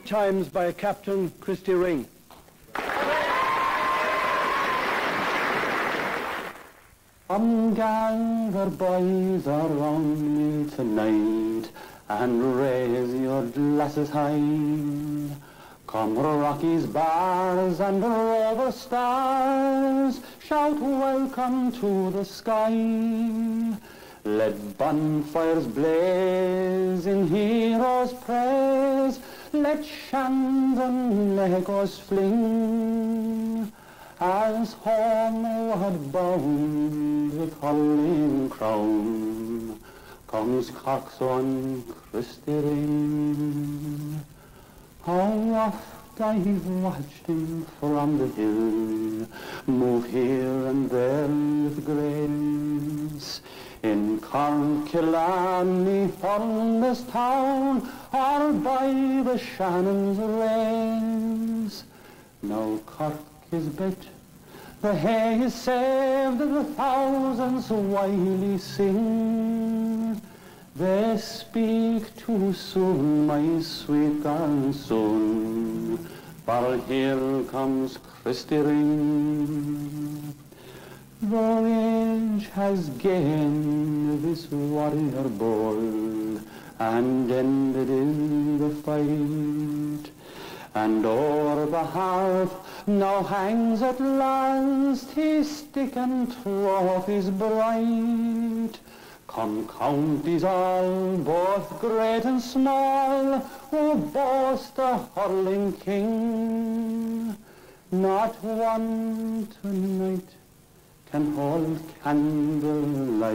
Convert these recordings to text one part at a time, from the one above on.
chimes by Captain Christy Ring. Come gather boys around me tonight and raise your glasses high. Come Rocky's bars and Rover stars, shout welcome to the sky. Let bonfires blaze in heroes' praise, let Shandon echoes fling, as homeward bound with hurling crown comes Cork's own Christy Ring. How oft I've watched him from the hill move here and there with grace, in Cornkillarney, Furness town, or by the Shannon's rains. Now Cork is bet, the hay is saved, the thousands wily sing. They speak too soon, my sweet Garnsoon, for here comes Christy Ring. The age has gained this warrior bold, and ended in the fight, and o'er the hearth now hangs at last his stick and trophies bright. Come counties all, both great and small, who boast a hurling king. Not one tonight can hold candlelight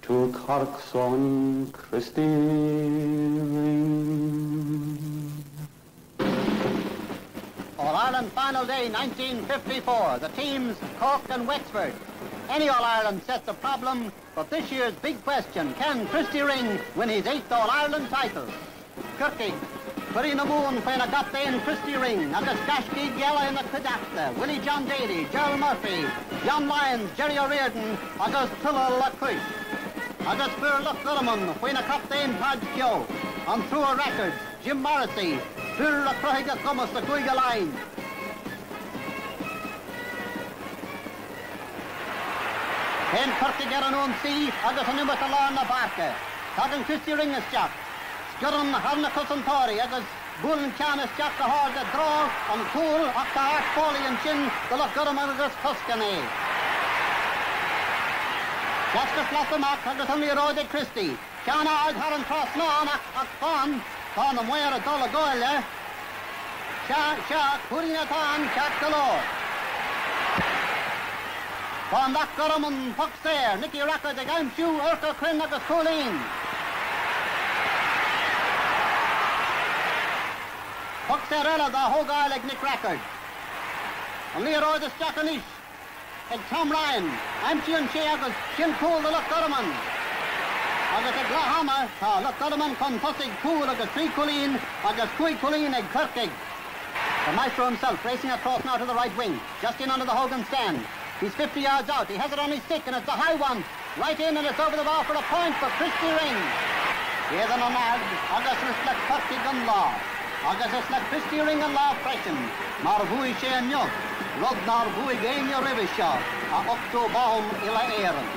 to Cork's own Christy Ring. All-Ireland Final Day 1954, the teams Cork and Wexford. Any All-Ireland sets a problem, but this year's big question, can Christy Ring win his 8th All-Ireland title? Kirky, Corina Moon when a got in Christy Ring, agus Gashki Gela in the Cadafta, Willie John Daly, Gerald Murphy, John Lyons, Jerry O'Riordan, agus Tulla Lacuit, agus Fur Luckgurman when a captain Padge Kyo, on through a record, Jim Morrissey, Fur La Crohiga Thomas the Guiga Line. Hen Kirky Geranun C, agus a number to Lorna na Barca, Tagan Christy Ring is Jack. Sgurran harna Cosantori, agus Bull Canis Jack the Hard the draw, on Cool, Octa Art Foley and Chin, the Luckgurman agus Tuscany. Jasper Flatamak, agus only Rode Christy. Cana Ard Haran Cross Lawn, Akfan, Con the Moyer a Dola Goyle. Sha, Purina Tan, Jack the Lord. Con that Gurman Puxair, Nicky Racker, the Gamshu, Urka Crin, agus Colleen. Puxairella, the Hogarlig Nick Rackard. And Leroy the Stackanish. And Tom Ryan, Amchi and Shea, agus Shin Cool, the Luckgurman. Agus a Glahama, Luckgurman, Con Pussig Cool, agus Tree Colleen, agus Cui Colleen, and Kirkig. The maestro himself racing across now to the right wing, just in under the Hogan stand. He's 50 yards out. He has it on his stick, and it's a high one. Right in, and it's over the bar for a point for Christy Ring. Here the Nonag, August reflect Kirky gun law. August reflect Christy Ring and law freshen. Marvui she and Nyok. Rod Narvui gain your rivisha. A Octo Baum ila Aaron.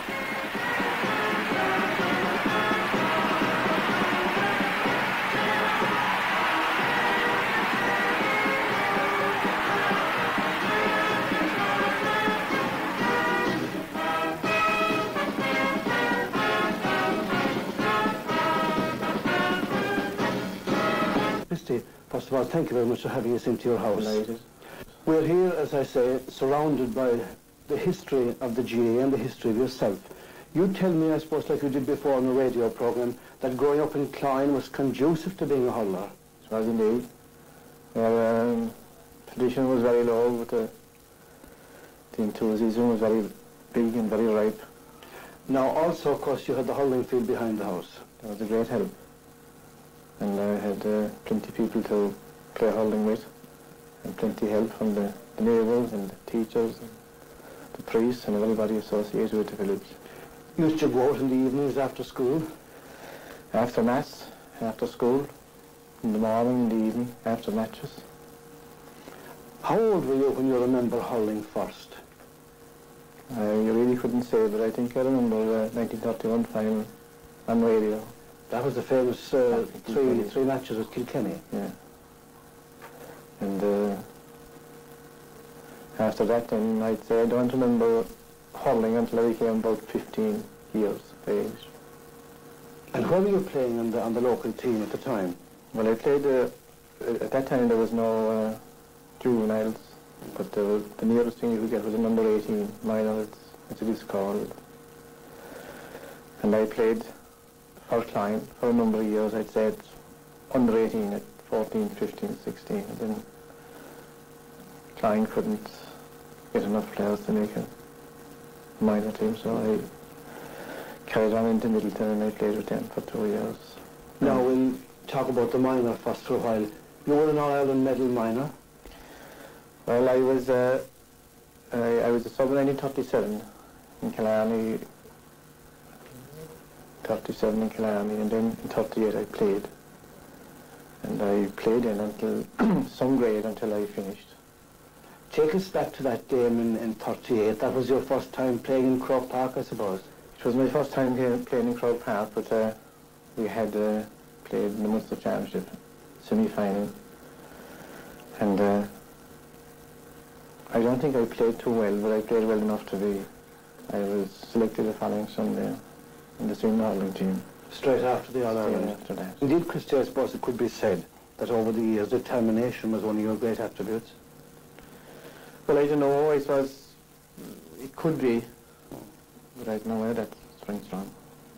Christy, first of all, thank you very much for having us into your house. We're here, as I say, surrounded by the history of the GA and the history of yourself. You tell me, I suppose, like you did before on the radio programme, that growing up in Clyne was conducive to being a hurler. It was indeed. Tradition was very low, but the enthusiasm was very big and very ripe. Now, also, of course, you had the hurling field behind the house. That was a great help. And I had plenty of people to play hurling with, and plenty of help from the neighbours and the teachers and the priests and everybody associated with the village. Used to go out in the evenings after school? After Mass, after school, in the morning, in the evening, after matches. How old were you when you remember hurling first? I really couldn't say, but I think I remember the 1931 final on radio. That was the famous three matches with Kilkenny. Yeah. And after that, then I'd say I don't remember hurling until I became about 15 years of age. And where were you playing on the local team at the time? Well, I played, at that time there was no juveniles, but the nearest thing you could get was a number 18 minor, as it is called. And I played first line for a number of years. I'd say it's under 18 at 14, 15, 16. And then Klein couldn't get enough players to make a minor team, so I carried on into Middleton and I played with them for 2 years. Now we'll talk about the minor first for a while. You won an All-Ireland medal minor? Well, I was a sub in 1937 in Killarney, 37 in Killarney, and then in 38 I played. And I played in until some grade until I finished. Take us back to that game in 38. That was your first time playing in Croke Park, I suppose? It was my first time playing in Croke Park, but we had played in the Munster Championship semi-final. And I don't think I played too well, but I played well enough to be. I was selected the following Sunday in the senior hurling team. Straight after the All-Ireland? Straight after that. Indeed, Christy, I suppose it could be said that over the years determination was one of your great attributes. Well, I don't know, I suppose it could be, but I don't know where that springs from.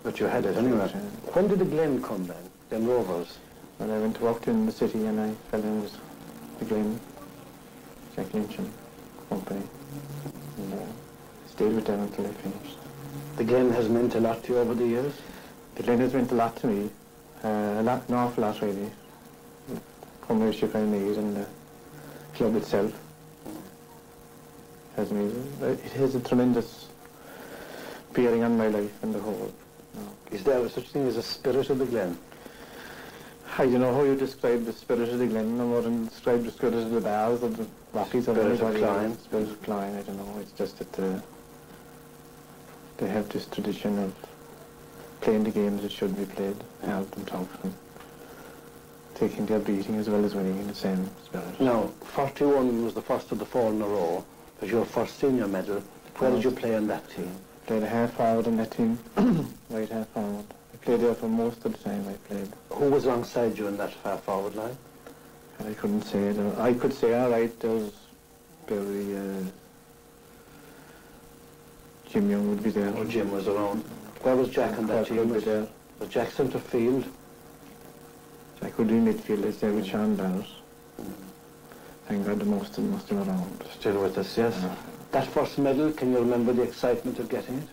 But you had it anyway. When did the Glen come then, Glen Rovers? Well, I went to work in the city and I fell in with the Glen, Jack Lynch and company, and stayed with them until I finished. The Glen has meant a lot to you over the years? The Glen has meant a lot to me, an awful lot really. The comradeship I made and the club itself has made, it has a tremendous bearing on my life and the whole. Is there such a thing as a spirit of the Glen? I don't know how you describe the spirit of the Glen, no more than describe the spirit of the Bars or the Rockies or Spirit of Clyne. Spirit of Clyne, I don't know. It's just that they have this tradition of playing the games that should be played, hard and tough, and taking their beating as well as winning in the same spirit. Now, 41 was the first of the 4 in a row. It was your first senior medal. Where did you play on that team? Played a half forward on that team, right half forward. I played there for most of the time I played. Who was alongside you in that half forward line? And I couldn't say it. I could say, all right, there was Barry, Jim Young would be there. Oh, Jim was around. Where was Jack on that team? Was there. Was Jack centre field? Jack would be midfield, I'd say, with Sean Barrett. Thank God the most of them must have around. Still with us, yes. That first medal, can you remember the excitement of getting it?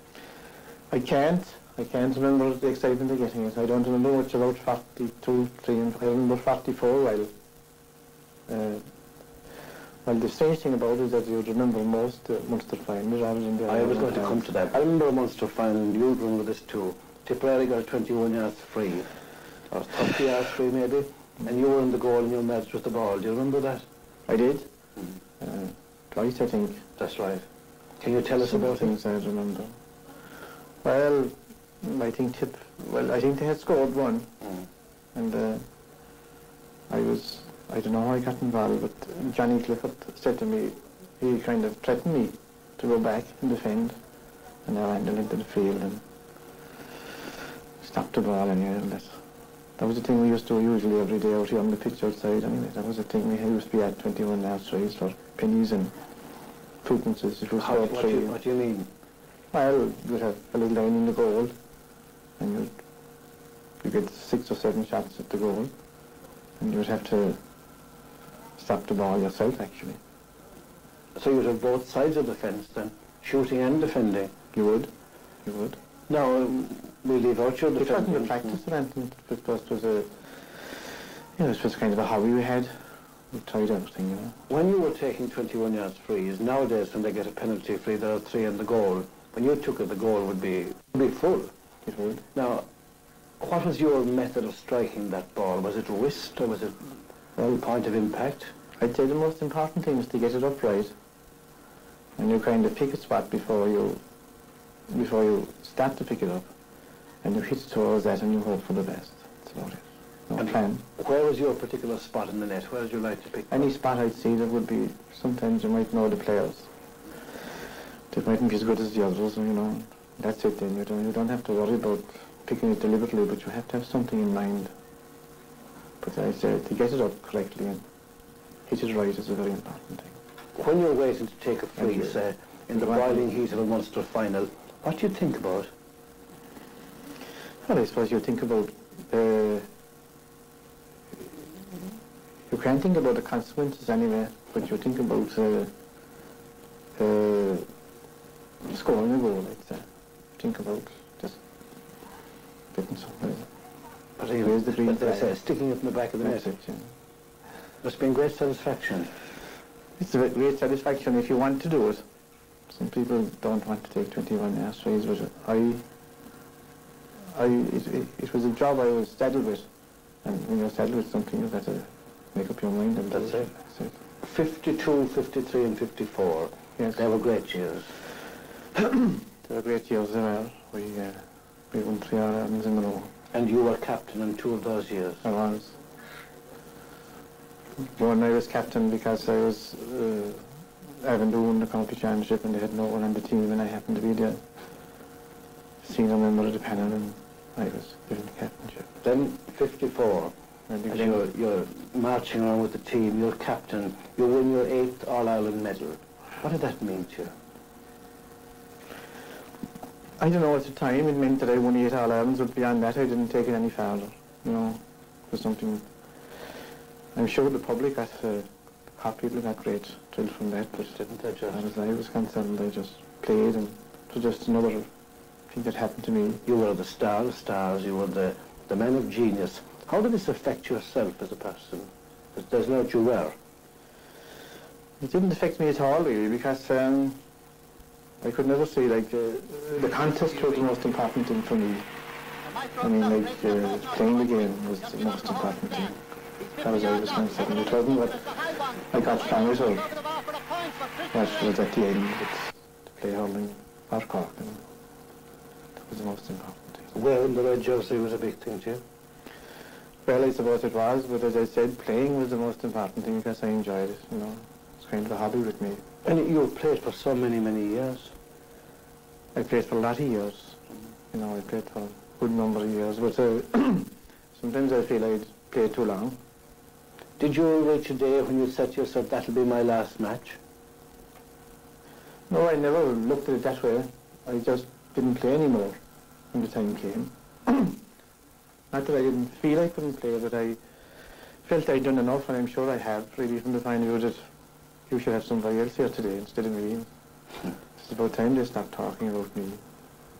I can't remember the excitement of getting it. I don't remember much about 42, 3, and I remember 44 well. Well, the strange thing about it is that you would remember most Munster finals rather than the I was going to come to that. I remember a Munster final, and you'd remember this too. Tipperary got a 21 yards free, or 30 yards free maybe, and you were in the goal and you matched with the ball. Do you remember that? I did. Twice, I think. That's right. Can you tell us about things I remember? Well, I think they had scored one, and I don't know how I got involved, but Johnny Clifford said to me, he kind of threatened me to go back and defend, and I ran into the field and stopped the ball anyway, and that was the thing we used to do usually every day out here on the pitch outside anyway. That was the thing we used to be at 21 yards trees for pennies and twopences if you scored three. What do you mean? Well, you'd have a little line in the goal, and you'd get 6 or 7 shots at the goal, and you'd have to stop the ball yourself, actually. So you'd have both sides of the fence then, shooting and defending? You would. No, we leave out your defending. It wasn't a practice or anything, because it was kind of a hobby we had. We tried everything, you know. When you were taking 21 yards frees, nowadays when they get a penalty free, there are 3 in the goal. When you took it, the goal would be full. It would. Now, What was your method of striking that ball? Was it wrist or was it point of impact? I'd say the most important thing is to get it upright, and you kind of pick a spot before you start to pick it up, and you hit it towards that and you hope for the best. That's about it. No plan. Where was your particular spot in the net? Where would you like to pick? Any spot I'd see that would be, sometimes you might know the players. They mightn't be as good as the others, you know. That's it then. You don't have to worry about picking it deliberately, but you have to have something in mind. But I say to get it up correctly and hit it right is a very important thing. When you're waiting to take a free, say, in the boiling heat of a Munster final, what do you think about? Well, I suppose you think about, you can't think about the consequences anyway, but you think about scoring a goal, I'd say. Think about just getting somewhere. But they say, sticking it in the back of the net. It, yeah. Must be a great satisfaction. It's a great satisfaction if you want to do it. Some people don't want to take 21 air strays, but it was a job I was saddled with, and when you're saddled with something, you've got to make up your mind. And that's it. 52, 53 and 54. Yes. They were great years. They were great years as well. We won 3 All-Irelands in a row. And you were captain in 2 of those years? I was. One I was captain because I was Avondhu won the county championship and they had no one on the team, and I happened to be the senior member of the panel, and I was given the captainship. Then 54, as you're marching around with the team, you're captain, you win your 8th All-Ireland medal. What did that mean to you? I don't know, at the time it meant that I won 8 All-Irelands, but beyond that I didn't take it any farther. You know, it was something. I'm sure the public got, people got great thrill from that, but didn't they just? As I was concerned, I just played, and it was just another thing that happened to me. You were the star of stars, you were the man of genius. How did this affect yourself as a person? There's no doubt you were. It didn't affect me at all, really, because I could never say, like, the contest was the most important thing for me. I mean, like, playing the game was the most important thing. That was always concerned. It wasn't what I got from it, or what was at the end, but to play hurling or Cork, and that was the most important thing. Wearing the red jersey was a big thing to you? Well, I suppose it was, but as I said, playing was the most important thing because I enjoyed it, you know. It's kind of a hobby with me. And you played for so many, many years? I played for a lot of years. You know, I played for a good number of years, but sometimes I feel I'd played too long. Did you reach a day when you said to yourself, that'll be my last match? No, I never looked at it that way. I just didn't play anymore when the time came. Not that I didn't feel I couldn't play, but I felt I'd done enough, and I'm sure I have, really, from the point of view that you should have somebody else here today instead of me. It's about time they stopped talking about me.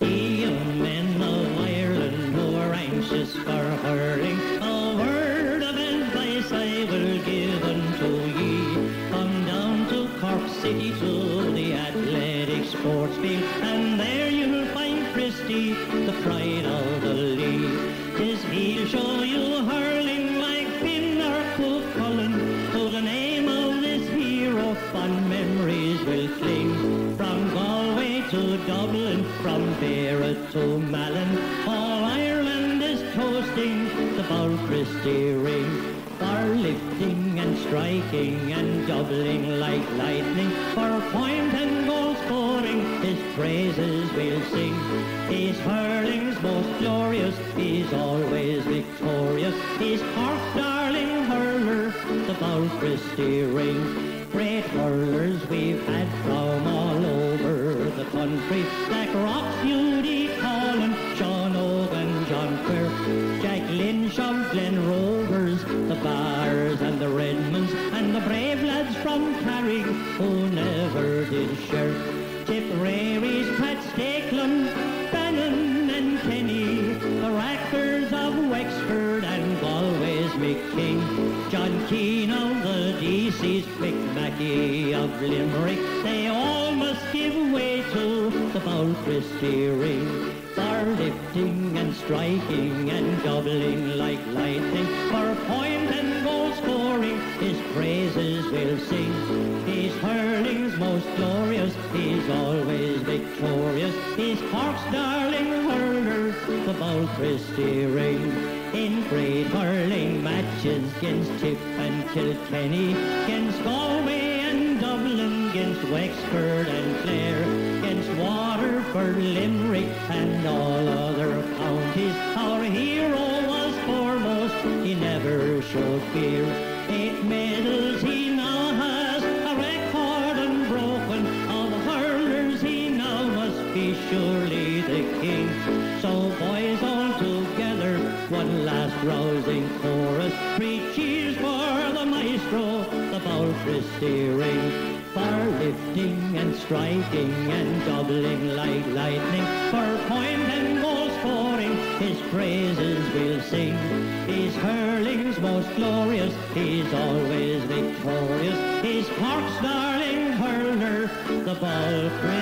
Ye young men of Ireland who are anxious for hurling, a word of advice I will give unto ye. Come down to Cork City to the athletic sports field, and there you'll find Christy, the pride of the league. 'Tis he'll show you hurling like Finn or Cullen, to the name of this hero fond memories will cling. From Galway to Dublin, from Beirut to Malin, all Ireland is toasting the Ball Christy ring. For lifting and striking and doubling like lightning, for point and goal scoring, his praises we'll sing. He's hurling's most glorious, he's always victorious, he's Cork's darling hurler, the Ball Christy ring. Great hurlers we've had from all over the country, like Rock Beauty Collin, Sean Ogan, John Quirk, Jack Lynch of Glen Rovers, the Bars and the Redmonds, and the brave lads from Carrick who never did shirk. Tiprary's Pat Stakelum, Bannon and Kenny, the Rackers of Wexford and Galway's McKing, John Keane of the DC's, Mick Mackey of Limerick, they all must give way to the Ball Christy ring. For for lifting and striking and doubling like lightning, for point and goal scoring, his praises will sing. He's hurling's most glorious, he's always victorious, he's Cork's darling hurler, the Bowl Christy ring. In great hurling matches against Tip and Kilkenny, against Galway and Dublin, against Wexford and Clare, against Waterford, Limerick and all other counties, our hero was foremost, he never showed fear. 8 medals he now has, a record unbroken, of hurlers he now must be surely the king. So boys all together, one last rousing chorus, 3 cheers for the maestro, the Bowl Christy ring. For lifting and striking and doubling like lightning, for point and goal scoring, his praises we'll sing. He's hurling's most glorious, he's always victorious, he's Cork's darling hurler, the Bowl Christy.